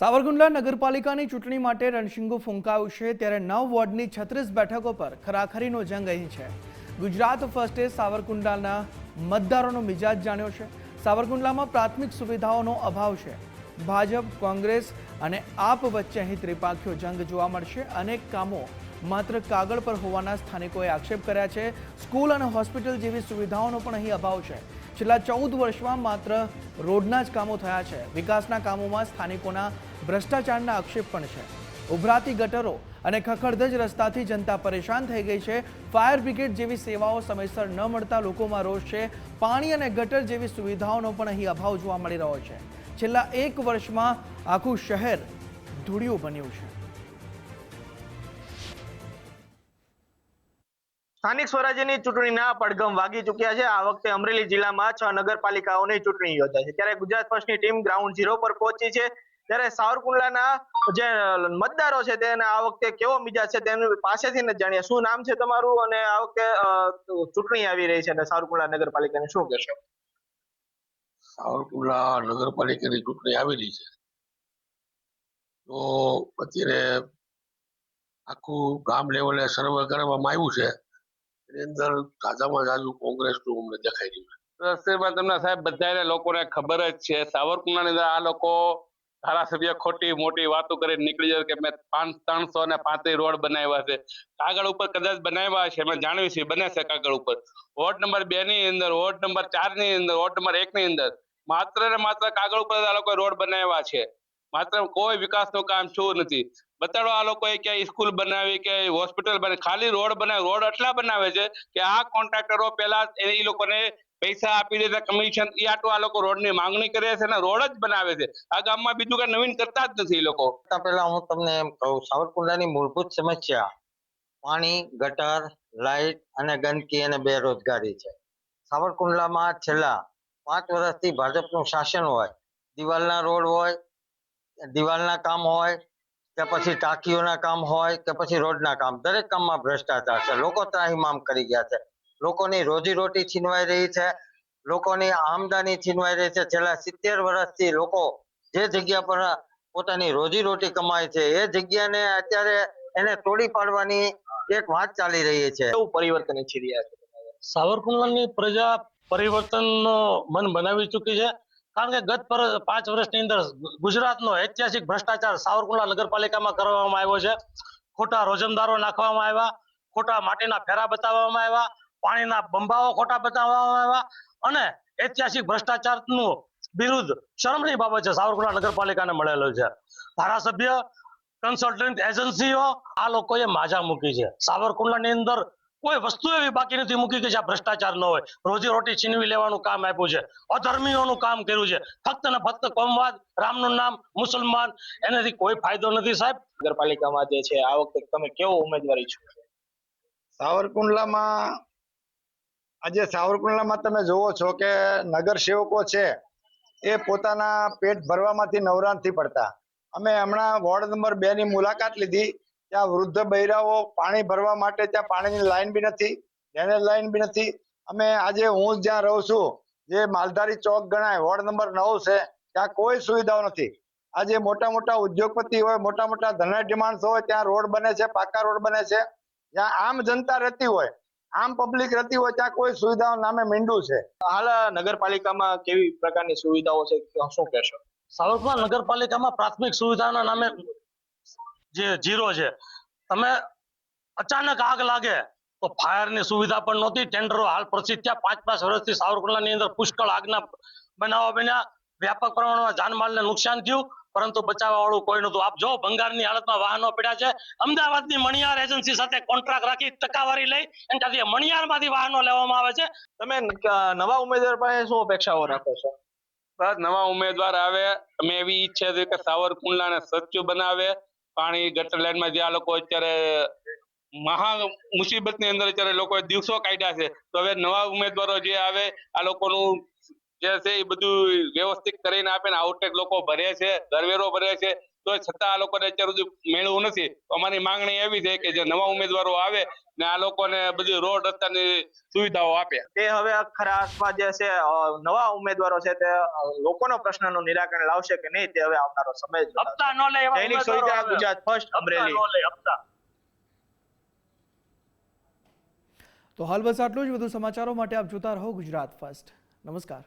સાવરકુંડલા નગરપાલિકાની ચૂંટણી માટે રણશીંગો ફૂંકાયું છે ત્યારે 9 વોર્ડની 36 બેઠકો પર ખરાખરીનો જંગ અહીં છે। ગુજરાત ફર્સ્ટે સાવરકુંડલાના મતદારોનો મિજાજ જાણ્યો છે। સાવરકુંડલામાં પ્રાથમિક સુવિધાઓનો અભાવ છે। ભાજપ કોંગ્રેસ અને આપ વચ્ચે અહીં ત્રિપાખીયો જંગ જોવા મળશે। અનેક કામો માત્ર કાગળ પર હોવાના સ્થાનિકોએ આક્ષેપ કર્યા છે। સ્કૂલ અને હોસ્પિટલ જેવી સુવિધાઓનો પણ અહીં અભાવ છે। છેલ્લા 14 વર્ષમાં માત્ર રોડના જ કામો થયા છે। વિકાસના કામોમાં સ્થાનિકોના ભ્રષ્ટાચારના આક્ષેપ પણ છે। ઉભરાતી ગટરો અને ખખડધજ રસ્તાથી જનતા પરેશાન થઈ ગઈ છે। ફાયર બ્રિગેડ જેવી સેવાઓ સમયસર ન મળતા લોકોમાં રોષ છે। પાણી અને ગટર જેવી સુવિધાઓનો પણ અહીં અભાવ જોવા મળી રહ્યો છે। છેલ્લા 1 વર્ષમાં આખું શહેર ધૂળિયું બન્યું છે। સ્થાનિક સ્વરાજ્યની ચૂંટણીના પડઘમ વાગી ચૂક્યા છે। આ વખતે અમરેલી જિલ્લામાં 6 નગરપાલિકાઓની ચૂંટણી યોજાઈ છે। ત્યારે ગુજરાત ફર્સ્ટની ટીમ ગ્રાઉન્ડ ઝીરો પર પહોંચી છે। ત્યારે સાવરકુંડલાના જે મતદારો છે તેને આ વખતે કેવો મિજાજ છે તેની પાસેથી જ જાણીએ। શું નામ છે તમારું અને આ વખતે ચૂંટણી આવી રહી છે અને સાવરકુંડલા નગરપાલિકાને શું કહેશો? સાવરકુંડલા નગરપાલિકાની ચૂંટણી આવી રહી છે તો અત્યારે આખું ગામ લેવલે સર્વે કરવામાં આવ્યું છે। એની અંદર તાજામાં તાજું કોંગ્રેસનું અમને દેખાઈ રહ્યું છે। રસ્તેમાં તમને સાહેબ બધા લોકોને ખબર જ છે સાવરકુંડલાની અંદર આ લોકો ધારાસભ્ય ખોટી મોટી વાતો કરીને નીકળી જાય કે મેં 335 રોડ બનાવ્યા છે। કાગળ ઉપર કદાચ બનાવ્યા છે, અમે જાણ્યું છે બને છે કાગળ ઉપર। વોર્ડ નંબર 2 ની અંદર, વોર્ડ નંબર 4 ની અંદર, વોર્ડ નંબર 1 ની અંદર માત્ર ને માત્ર કાગળ ઉપર આ લોકો રોડ બનાવ્યા છે। માત્ર કોઈ વિકાસનું કામ શું નથી। બતાડો આ લોકોએ ક્યાંય સ્કૂલ બનાવી કે હોસ્પિટલ બનાવી, ખાલી રોડ બનાવે। રોડ એટલા બનાવે છે કે આ કોન્ટ્રાક્ટરો પહેલા એ લોકોને પૈસા આપી દેતા કમિશન, એ આટલું આ લોકો રોડની માંગણી કરે છે અને રોડ જ બનાવે છે। આ ગામમાં બીજું કઈ નવીન કરતા જ નથી એ લોકો। પહેલા હું તમને એમ કહું, સાવરકુંડલાની મૂળભૂત સમસ્યા પાણી, ગટર, લાઇટ અને ગંદકી અને બેરોજગારી છે। સાવરકુંડલામાં છેલ્લા 5 વર્ષથી ભાજપનું શાસન હોય, દિવાલના રોડ હોય, દિવાલના કામ હોય કે પછી ટાંકીઓના કામ હોય કે પછી રોડના કામ, દરેક કામમાં ભ્રષ્ટાચાર છે। લોકો ત્રાહિમામ કરી ગયા છે। લોકોની રોજીરોટી છીનવાઈ રહી છે। લોકોની આમદની છીનવાઈ રહી છે। છેલ્લા 70 વર્ષથી લોકો જે જગ્યા પર પોતાની રોજીરોટી કમાય છે એ જગ્યાને અત્યારે એને તોડી પાડવાની એક વાત ચાલી રહી છે। કેવું પરિવર્તન ઈચ્છી રહ્યા છે? સાવરકુંડલાની પ્રજા પરિવર્તનનો મન બનાવી ચૂકી છે। કારણ કે ગત 5 વર્ષની અંદર ગુજરાતનો ઐતિહાસિક ભ્રષ્ટાચાર સાવરકુંડલા નગરપાલિકામાં કરવામાં આવ્યો છે। ખોટા રોજમદારો નાખવામાં આવ્યા, ખોટા માટીના ફેરા બતાવવામાં આવ્યા, પાણીના બંબાઓ ખોટા બતાવવામાં આવ્યા અને ઐતિહાસિક ભ્રષ્ટાચારનું વિરુદ્ધ શરમની બાબત છે સાવરકુંડલા નગરપાલિકાને મળેલો છે। ધારાસભ્ય, કન્સલ્ટન્ટ એજન્સીઓ આ લોકોએ માજા મૂકી છે। સાવરકુંડલાની અંદર કોઈ વસ્તુ એવી બાકી નથી મૂકી કે જ્યાં ભ્રષ્ટાચાર ન હોય। રોજીરોટી છીનવી લેવાનું કામ આપ્યું છે, અધર્મીઓનું કામ કર્યું છે। ફક્ત ને ફક્ત કોમવાદ, રામનું નામ, મુસલમાન, એનાથી કોઈ ફાયદો નથી સાહેબ। નગરપાલિકામાં જે છે આ વખતે તમે કેવો ઉમેદવાર ઈચ્છો છો? સાવરકુંડલામાં આજે સાવરકુંડલામાં તમે જોવો છો કે નગર સેવકો છે એ પોતાના પેટ ભરવામાંથી નવરા નથી પડતા। અમે હમણાં વોર્ડ નંબર 2 ની મુલાકાત લીધી। ત્યાં વૃદ્ધ બૈરાઓ પાણી ભરવા માટે ત્યાં પાણીની લાઈન બી નથી, ડ્રેનેજ લાઈન બી નથી। અમે આજે હું જ્યાં રહું છું, જે માલધારી ચોક ગણાય, વોર્ડ નંબર 9 છે, ત્યાં કોઈ સુવિધાઓ નથી। આજે મોટા મોટા ઉદ્યોગપતિ હોય, મોટા મોટા ધનાઢ્ય માણસો હોય, ત્યાં રોડ બને છે, પાકા રોડ બને છે। જ્યાં આમ જનતા રહેતી હોય, આમ પબ્લિક રહેતી હોય, ત્યાં કોઈ સુવિધાઓ નામે મીંડું છે। હાલ નગરપાલિકામાં કેવી પ્રકારની સુવિધાઓ છે શું કહેશો? સાવરકુંડલા નગરપાલિકામાં પ્રાથમિક સુવિધાના નામે જે ઝીરો છે। તમે અચાનક આગ લાગે તો ફાયરની સુવિધા પણ નહોતી। ટેન્ડરો હાલ પ્રસિદ્ધ થયા। 5 વર્ષથી સાવરકુંડલાની અંદર પુષ્કળ આગના બનાવો બન્યા, વ્યાપક પ્રમાણમાં જાનમાલને નુકસાન થયું, પરંતુ બચાવવા વાળું કોઈ નહોતું। આપ જો ભંગારની હાલતમાં વાહનો પડ્યા છે। અમદાવાદની મણિયાર એજન્સી સાથે કોન્ટ્રાક્ટ રાખી ટકાવારી લઈ અને ત્યાંથી મણિયારમાંથી વાહનો લેવામાં આવે છે। તમે નવા ઉમેદવાર પાસે શું અપેક્ષાઓ રાખો છો? બસ નવા ઉમેદવાર આવે, અમે એવી ઈચ્છા છે કે સાવરકુંડલાને સ્વચ્છ બનાવે। પાણી, ગટર લાઈનમાં જે આ લોકો અત્યારે મહા મુસીબતની અંદર અત્યારે લોકોએ દિવસો કાઢ્યા છે, તો હવે નવા ઉમેદવારો જે આવે આ લોકોનું જે છે એ બધું વ્યવસ્થિત કરીને આપે ને આઉટેક લોકો ભરે છે, કરવેરો ભરે છે, તો તો છતાં આ લોકોને અત્યાર સુધી મેળવું નથી. અમારી માંગણી એવી છે કે જે નવા ઉમેદવારો આવે ને આ લોકોને બધી રોડ રસ્તાની સુવિધાઓ આપે. તે હવે ખરા અર્થમાં જે છે નવા ઉમેદવારો છે તે લોકોનો પ્રશ્નનું નિરાકરણ લાવશે કે નહીં તે હવે આવનારો સમય જ બતાવશે. હપ્તા ન લે એવા દૈનિક ઉમેદવારો સોઈટા, આવે. ગુજરાત ફર્સ્ટ, અમરેલી. હપ્તા ન લે, હપ્તા. તો હાલ બસ આટલું જ. વધુ સમાચારો માટે આપ જોતા રહો ગુજરાત ફર્સ્ટ. નમસ્કાર.